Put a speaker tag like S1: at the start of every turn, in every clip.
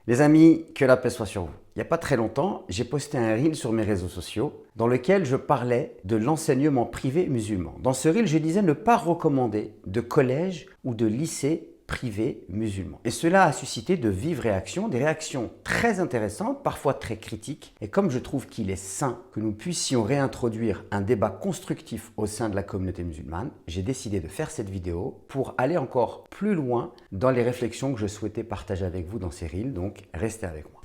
S1: Les amis, que la paix soit sur vous. Il n'y a pas très longtemps, j'ai posté un reel sur mes réseaux sociaux dans lequel je parlais de l'enseignement privé musulman. Dans ce reel, je disais ne pas recommander de collège ou de lycée privé musulman. Et cela a suscité de vives réactions, des réactions très intéressantes, parfois très critiques. Et comme je trouve qu'il est sain que nous puissions réintroduire un débat constructif au sein de la communauté musulmane, j'ai décidé de faire cette vidéo pour aller encore plus loin dans les réflexions que je souhaitais partager avec vous dans ces reels. Donc, restez avec moi.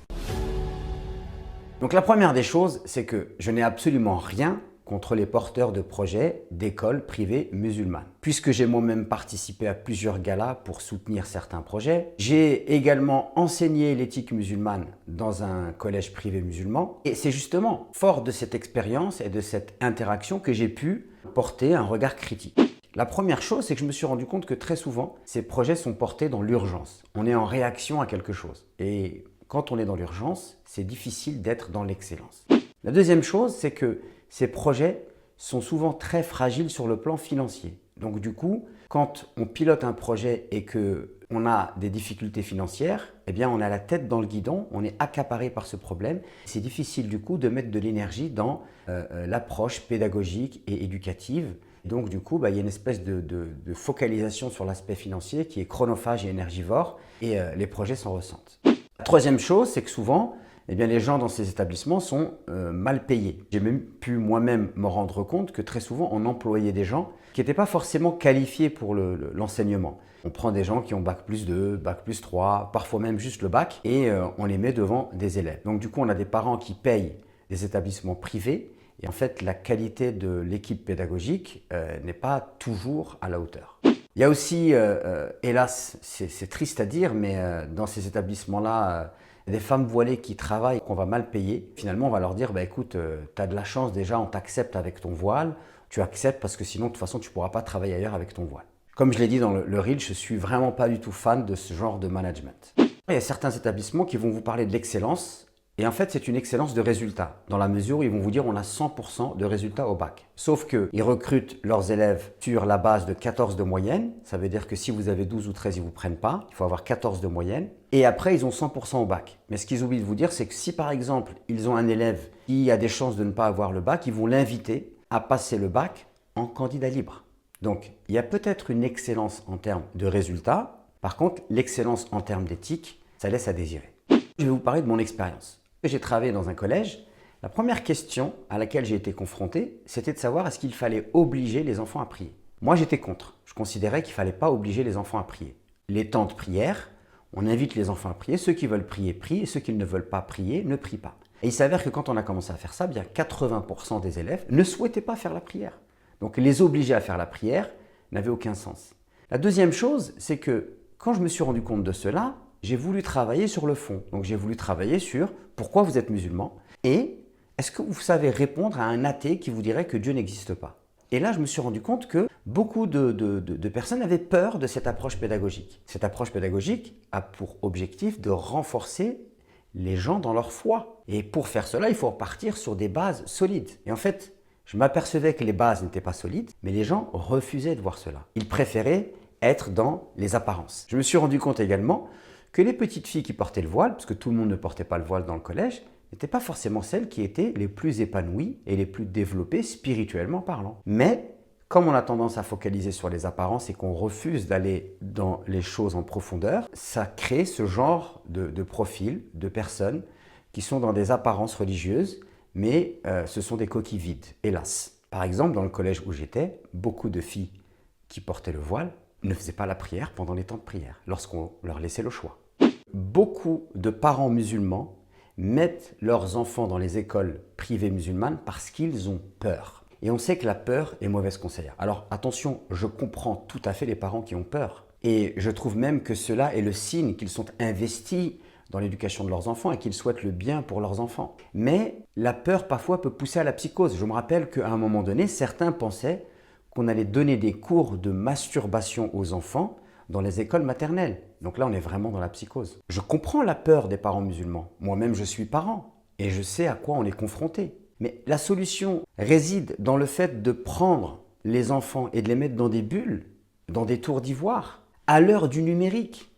S1: Donc la première des choses, c'est que je n'ai absolument rien contre les porteurs de projets d'écoles privées musulmanes. Puisque j'ai moi-même participé à plusieurs galas pour soutenir certains projets, j'ai également enseigné l'éthique musulmane dans un collège privé musulman. Et c'est justement fort de cette expérience et de cette interaction que j'ai pu porter un regard critique. La première chose, c'est que je me suis rendu compte que très souvent, ces projets sont portés dans l'urgence. On est en réaction à quelque chose. Et quand on est dans l'urgence, c'est difficile d'être dans l'excellence. La deuxième chose, c'est que ces projets sont souvent très fragiles sur le plan financier. Donc du coup, quand on pilote un projet et qu'on a des difficultés financières, eh bien on a la tête dans le guidon, on est accaparé par ce problème. C'est difficile du coup de mettre de l'énergie dans l'approche pédagogique et éducative. Donc du coup, il y a une espèce de focalisation sur l'aspect financier qui est chronophage et énergivore et les projets s'en ressentent. La troisième chose, c'est que souvent, les gens dans ces établissements sont mal payés. J'ai même pu moi-même me rendre compte que très souvent, on employait des gens qui n'étaient pas forcément qualifiés pour l'enseignement. On prend des gens qui ont bac+2, bac+3, parfois même juste le bac, et on les met devant des élèves. Donc du coup, on a des parents qui payent des établissements privés, et en fait, la qualité de l'équipe pédagogique n'est pas toujours à la hauteur. Il y a aussi, hélas, c'est triste à dire, mais dans ces établissements-là, des femmes voilées qui travaillent, qu'on va mal payer. Finalement, on va leur dire, écoute, tu as de la chance déjà, on t'accepte avec ton voile. Tu acceptes parce que sinon, de toute façon, tu ne pourras pas travailler ailleurs avec ton voile. Comme je l'ai dit dans le reel, je ne suis vraiment pas du tout fan de ce genre de management. Il y a certains établissements qui vont vous parler de l'excellence. Et en fait, c'est une excellence de résultats, dans la mesure où ils vont vous dire on a 100% de résultats au bac. Sauf qu'ils recrutent leurs élèves sur la base de 14 de moyenne. Ça veut dire que si vous avez 12 ou 13, ils ne vous prennent pas. Il faut avoir 14 de moyenne. Et après, ils ont 100% au bac. Mais ce qu'ils oublient de vous dire, c'est que si par exemple, ils ont un élève qui a des chances de ne pas avoir le bac, ils vont l'inviter à passer le bac en candidat libre. Donc, il y a peut-être une excellence en termes de résultats. Par contre, l'excellence en termes d'éthique, ça laisse à désirer. Je vais vous parler de mon expérience. J'ai travaillé dans un collège. La première question à laquelle j'ai été confronté, c'était de savoir est-ce qu'il fallait obliger les enfants à prier. Moi, j'étais contre. Je considérais qu'il ne fallait pas obliger les enfants à prier. Les temps de prière, on invite les enfants à prier. Ceux qui veulent prier, prient. Et ceux qui ne veulent pas prier, ne prient pas. Et il s'avère que quand on a commencé à faire ça, bien 80% des élèves ne souhaitaient pas faire la prière. Donc les obliger à faire la prière n'avait aucun sens. La deuxième chose, c'est que quand je me suis rendu compte de cela, j'ai voulu travailler sur le fond. Donc j'ai voulu travailler sur pourquoi vous êtes musulman et est-ce que vous savez répondre à un athée qui vous dirait que Dieu n'existe pas. Et là, je me suis rendu compte que beaucoup de personnes avaient peur de cette approche pédagogique. Cette approche pédagogique a pour objectif de renforcer les gens dans leur foi. Et pour faire cela, il faut repartir sur des bases solides. Et en fait, je m'apercevais que les bases n'étaient pas solides, mais les gens refusaient de voir cela. Ils préféraient être dans les apparences. Je me suis rendu compte également que les petites filles qui portaient le voile, parce que tout le monde ne portait pas le voile dans le collège, n'étaient pas forcément celles qui étaient les plus épanouies et les plus développées spirituellement parlant. Mais comme on a tendance à focaliser sur les apparences et qu'on refuse d'aller dans les choses en profondeur, ça crée ce genre de profil de personnes qui sont dans des apparences religieuses, mais ce sont des coquilles vides, hélas. Par exemple, dans le collège où j'étais, beaucoup de filles qui portaient le voile ne faisaient pas la prière pendant les temps de prière, lorsqu'on leur laissait le choix. Beaucoup de parents musulmans mettent leurs enfants dans les écoles privées musulmanes parce qu'ils ont peur. Et on sait que la peur est mauvaise conseillère. Alors attention, je comprends tout à fait les parents qui ont peur. Et je trouve même que cela est le signe qu'ils sont investis dans l'éducation de leurs enfants et qu'ils souhaitent le bien pour leurs enfants. Mais la peur parfois peut pousser à la psychose. Je me rappelle qu'à un moment donné, certains pensaient qu'on allait donner des cours de masturbation aux enfants dans les écoles maternelles. Donc là, on est vraiment dans la psychose. Je comprends la peur des parents musulmans. Moi-même, je suis parent et je sais à quoi on est confronté. Mais la solution réside dans le fait de prendre les enfants et de les mettre dans des bulles, dans des tours d'ivoire, à l'heure du numérique.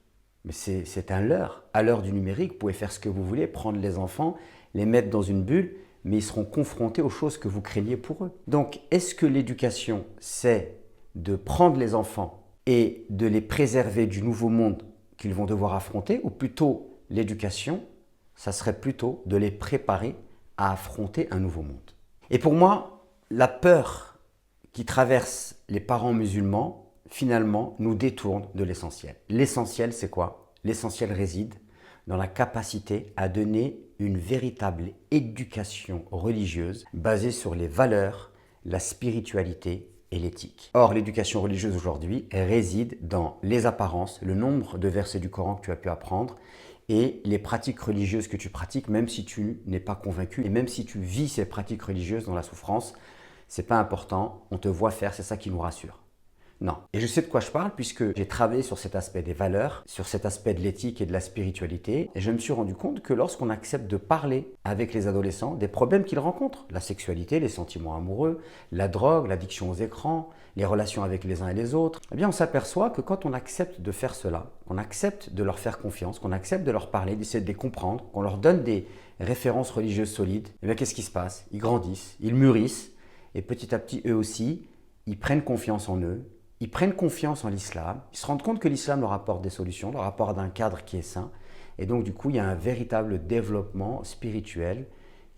S1: Mais c'est un leurre. à l'heure du numérique, vous pouvez faire ce que vous voulez, prendre les enfants, les mettre dans une bulle, mais ils seront confrontés aux choses que vous craignez pour eux. Donc, est-ce que l'éducation, c'est de prendre les enfants et de les préserver du nouveau monde qu'ils vont devoir affronter, ou plutôt l'éducation, ça serait plutôt de les préparer à affronter un nouveau monde? Et pour moi, la peur qui traverse les parents musulmans, finalement, nous détourne de l'essentiel. L'essentiel, c'est quoi? L'essentiel réside dans la capacité à donner une véritable éducation religieuse basée sur les valeurs, la spiritualité et l'éthique. Or, l'éducation religieuse aujourd'hui réside dans les apparences, le nombre de versets du Coran que tu as pu apprendre et les pratiques religieuses que tu pratiques, même si tu n'es pas convaincu et même si tu vis ces pratiques religieuses dans la souffrance, c'est pas important, on te voit faire, c'est ça qui nous rassure. Non. Et je sais de quoi je parle puisque j'ai travaillé sur cet aspect des valeurs, sur cet aspect de l'éthique et de la spiritualité. Et je me suis rendu compte que lorsqu'on accepte de parler avec les adolescents des problèmes qu'ils rencontrent, la sexualité, les sentiments amoureux, la drogue, l'addiction aux écrans, les relations avec les uns et les autres, eh bien on s'aperçoit que quand on accepte de faire cela, qu'on accepte de leur faire confiance, qu'on accepte de leur parler, d'essayer de les comprendre, qu'on leur donne des références religieuses solides, eh bien qu'est-ce qui se passe? Ils grandissent, ils mûrissent et petit à petit eux aussi, ils prennent confiance en eux. Ils prennent confiance en l'islam, ils se rendent compte que l'islam leur apporte des solutions, leur apporte un cadre qui est sain. Et donc du coup, il y a un véritable développement spirituel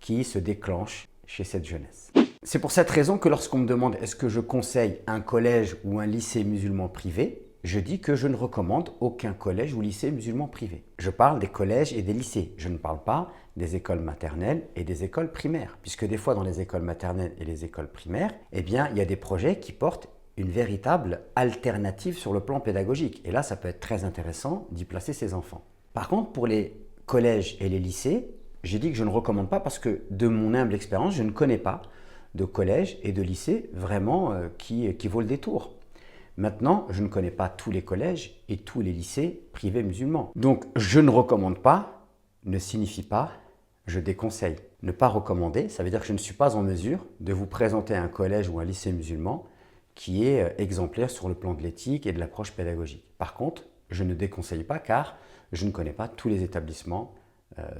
S1: qui se déclenche chez cette jeunesse. C'est pour cette raison que lorsqu'on me demande est-ce que je conseille un collège ou un lycée musulman privé, je dis que je ne recommande aucun collège ou lycée musulman privé. Je parle des collèges et des lycées, je ne parle pas des écoles maternelles et des écoles primaires. Puisque des fois dans les écoles maternelles et les écoles primaires, eh bien, il y a des projets qui portent une véritable alternative sur le plan pédagogique. Et là, ça peut être très intéressant d'y placer ses enfants. Par contre, pour les collèges et les lycées, j'ai dit que je ne recommande pas parce que de mon humble expérience, je ne connais pas de collège et de lycée vraiment qui vaut le détour. Maintenant, je ne connais pas tous les collèges et tous les lycées privés musulmans. Donc, je ne recommande pas ne signifie pas je déconseille. Ne pas recommander, ça veut dire que je ne suis pas en mesure de vous présenter un collège ou un lycée musulman qui est exemplaire sur le plan de l'éthique et de l'approche pédagogique. Par contre, je ne déconseille pas car je ne connais pas tous les établissements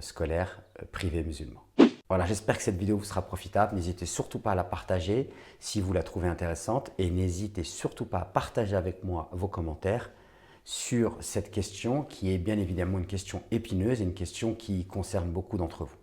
S1: scolaires privés musulmans. Voilà, j'espère que cette vidéo vous sera profitable. N'hésitez surtout pas à la partager si vous la trouvez intéressante et n'hésitez surtout pas à partager avec moi vos commentaires sur cette question qui est bien évidemment une question épineuse et une question qui concerne beaucoup d'entre vous.